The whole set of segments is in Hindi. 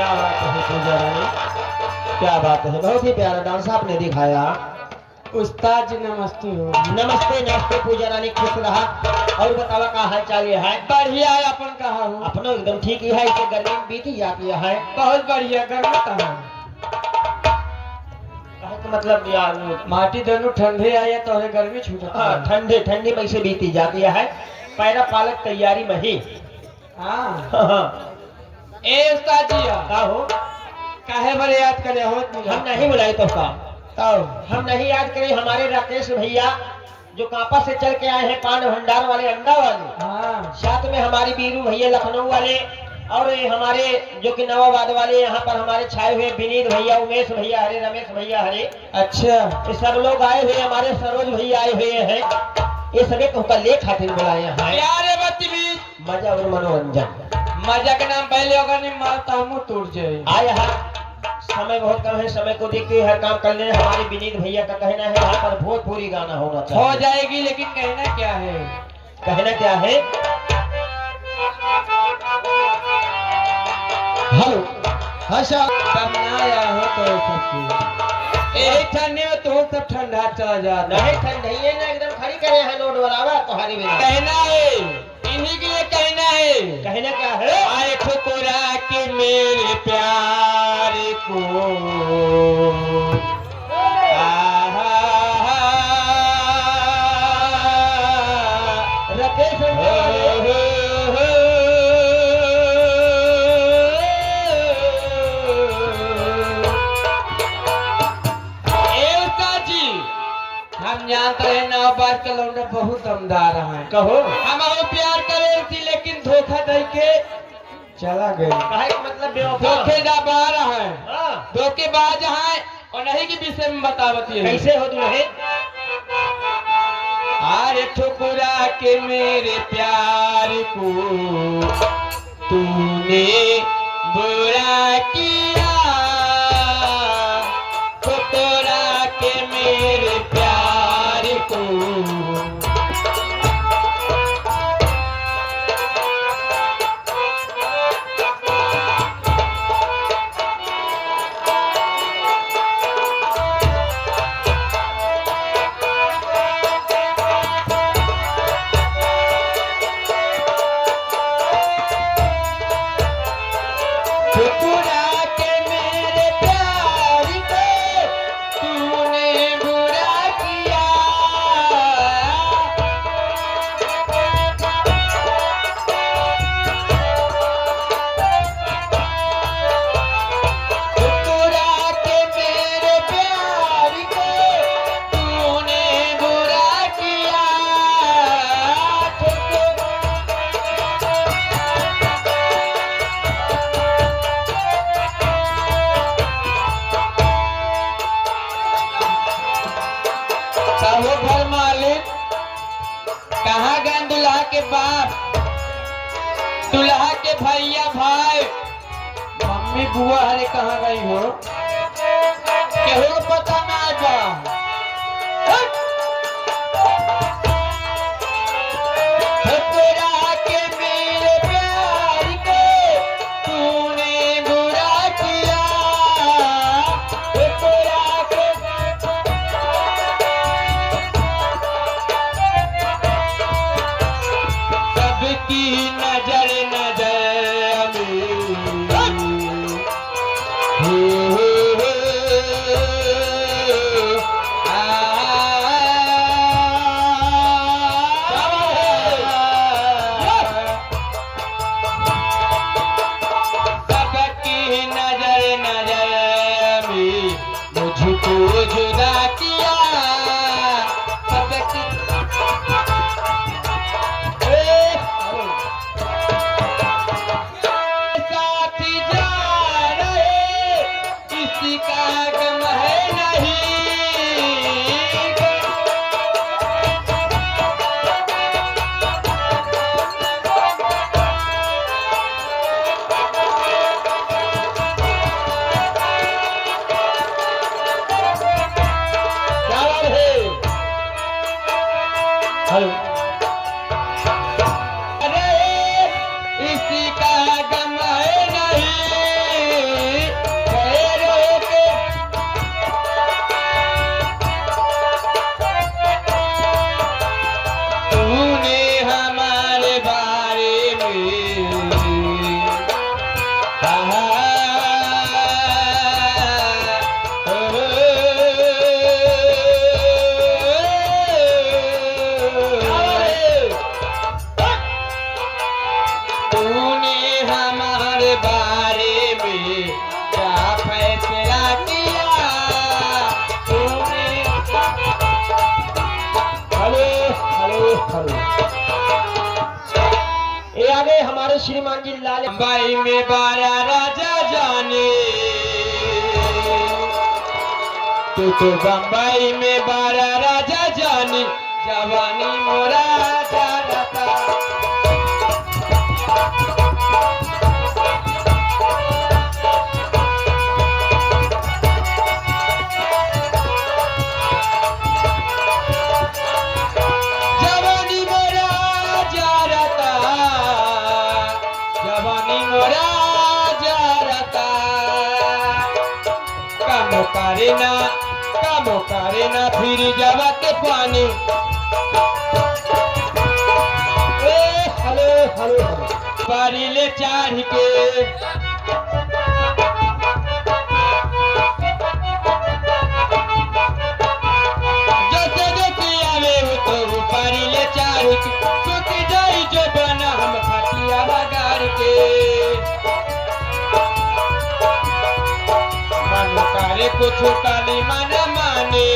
क्या बात है पूजा रानी, क्या बात है, बहुत ही प्यारा डांस आपने दिखाया। उस्ताद जी नमस्ते हो। नमस्ते नमस्ते पूजा रानी, खुश रहा। और बतावा का हाल चाल ये है? बढ़िया है, अपन कहा हो? अपनो एकदम ठीक ही है, इसे गर्मी में बीती जाती है। बहुत बढ़िया, गर्मी कहा तो मतलब यार माटी दोनों ठंडे आए तो गर्मी छूटा। हाँ, ठंडे ठंडे में से बीती जाती है, पैरा पालक तैयारी में ही। हाँ हाँ, ए उस्ताद जी का हो? काहे बड़े याद करे हो? हम नहीं बुलाए तो का, तब हम नहीं याद करें। हमारे राकेश भैया जो कांपा से चल के आए हैं, पान भंडार वाले, अंडा वाले, हाँ साथ में हमारी बीरू भैया लखनऊ वाले, और ये हमारे जो कि नवाबाद वाले, यहाँ पर हमारे छाए हुए विनीत भैया, उमेश भैया हरे, रमेश भैया हरे, अच्छा ये सब लोग आए हुए। हमारे सरोज भैया आए हुए हैं। ये सभी को ले खातिर बुलाए हैं। यारे बदतमीज, मजा और मनोरंजन, मजा के नाम पहले होगा नहीं मारता हूँ टूट जाए। आया है। समय बहुत कम है, समय को देखते हुए हर काम कर लेना। हमारे विनीत भैया का कहना है यहाँ पर भोजपुरी गाना होना चाहिए। हो जाएगी, लेकिन कहना क्या है? कहना क्या है? हेलो हर्षा, तब ना आया हो तो सब एक ठंडी में तो सब ठंडा चला जाता। नहीं ठंड नहीं है ना, एकदम खड़ी करे हैं नोट बराबर तुम्हारी बिना। कहना है, इन्हीं के लिए कहना है। कहना क्या है? आए ठुकरा के मेरे प्यार को, राकेश हम जानते हैं नौ बार के लौंडे बहुत दमदार हैं। कहो। हम और प्यार करे थी, लेकिन धोखा दे के चला गए। कहे का मतलब बेवफा। धोखेबाज है, हाँ। धोखेबाज है, और नहीं के विषय में बतावती है। कैसे हो दुल्हे? अरे ठुकरा के मेरे प्यार को तूने बुरा किया, ठुकरा के मेरे प्यार को। ठुकरा के मेरे प्यार को तूने बुरा किया, ठुकरा के मेरे प्यार को तूने बुरा किया, कहो घर मालिक, कहाँ गए दुल्हा के बाप, दुल्हा के भैया भाई, मम्मी बुआ हरे कहाँ गई हो? केहू को पता ना बा। ठुकरा के मेरे प्यार को तूने बुरा किया, ठुकरा के सबकी नजर नजर में, तूने हमारे बारे में क्या फैसला किया? तूने हेलो हेलो हेलो। ये आगे हमारे श्रीमान जी लाल बम्बई में 12 राजा जाने, तू तो बम्बई में 12 राजा जाने, जवानी मोरा जाता। जवानी मोरा जाता, जवानी मोरा जाता। काम करे ना फिर जवा के पानी। Hello hello hello. पारी ले चाढ़ के जैसे जैसे आवे हो तो पारी ले चाढ़ के सुख जाई जो बना हम खटिया बगाड़ के। मन करे कुछ काली मन माने,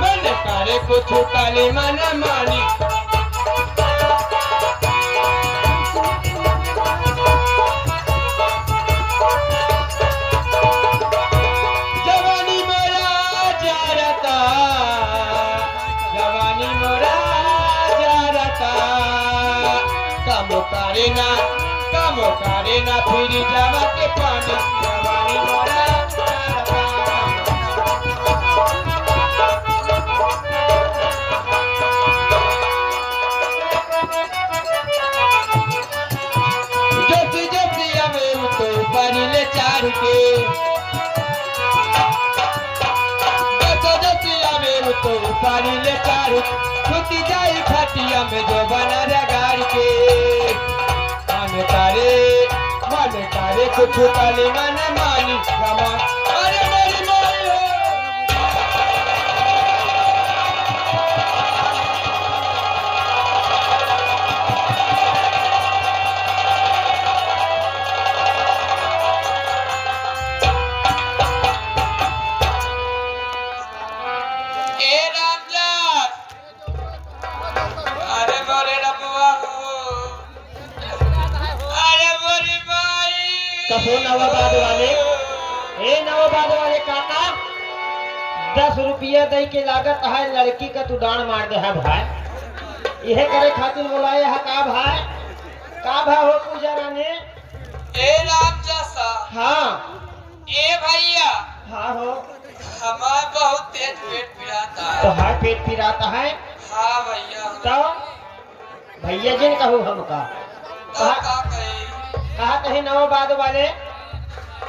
मन करे कुछ काली मन मानी। जवानी मोरा जाता, जवानी मोरा जाता। काम करे ना फिर जावा के पानी। जवानी मोरा जाता। जोशी जोशी आवे तो पानी ले चाढ़ के, जोशी जोशी आवे तो पानी ले चाढ़ छुट्टी जाई खटिया में जो बना रगाड़ के। मन करे कुछ काली मन मानी। अरे मेरी माई हो। ए रामदास, अरे मोरे रबुआ हो, अरे मोरी माई। कहो नवाबाद वाले, ए नवाबाद वाले काका, 10 रुपया दे के लागत है लड़की का तू डांड मार दे है भाई। यह करे खातिर बोलाए है का भाई हो पूजा रानी। ए राम जैसा। हाँ ए भैया, हाँ हो। हमारा बहुत तेज पेट पिराता तो है। हाय पेट पिराता है हाँ भैया। तो भैया जिन कहूँ हमका तो का कही? कहा कहीं नवाबाद वाले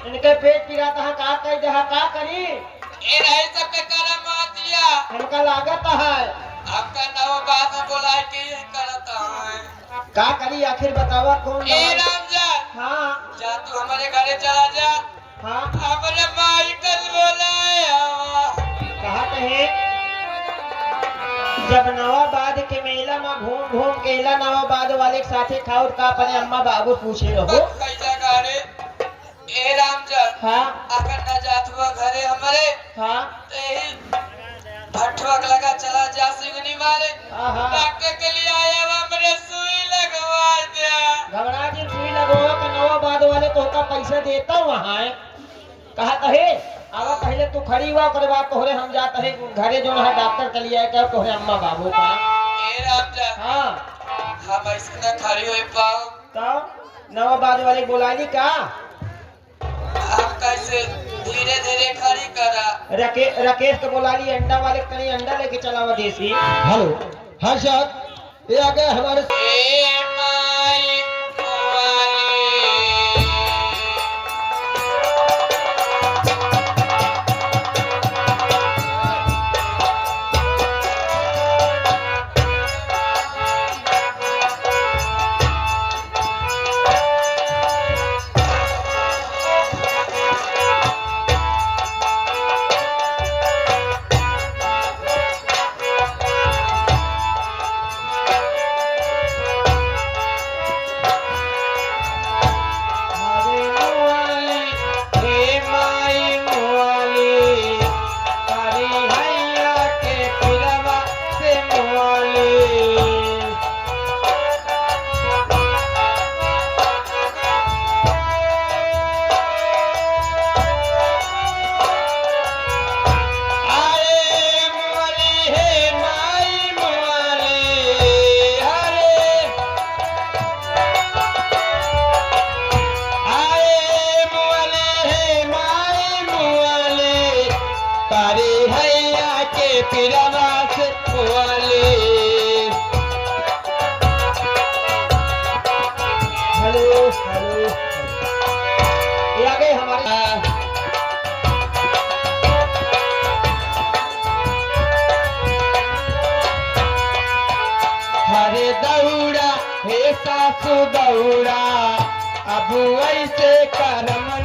इनके पेट पिराता है का कह दे का करी। ए रही सबके करम आ दिया। हमका लागत है आपका नवा बात में बोला के ये करता है। का करी आखिर बतावा कौन ए नवा- राम जा, हाँ जा तू हमारे घरे चला जा। हाँ अपने माई कल बोलाया। कहा कहे जब नवाबाद के मेला में घूम घूम के इला नवाबाद वाले के साथे खाओ का अपने अम्मा बाबू पूछे रहो। कैसा घरे? ए राम जा, हाँ अगर न जात हुआ घरे हमारे हाँ तो यही भट्ठुक लगा चला जा सिंगनी मारे। हाँ हाँ डॉक्टर के लिए आया हुआ मेरे सुई लगवा दिया। घबरा जी सुई लगवा के नवाबाद वाले तो का पैसा देता वहाँ है। कहा कहे आवा पहले तू खड़ी हुआ करे बात तोहरे हम जात है घरे जो है डॉक्टर के लिए क्या तोहरे अम्मा बाबू का। ए राम जा, हाँ हम ऐसे न खड़ी हो पाओ। तो नवाबाद वाले बोलाली का हम कैसे धीरे धीरे खड़ी करा। राकेश को बोलाली अंडा वाले कहीं अंडा लेके चलावा देसी। हेलो हर्षद, ये आ गए हमारे ए माई वाली। हमारे हरे दौड़ा हे सासू दौड़ा अब ऐसे करम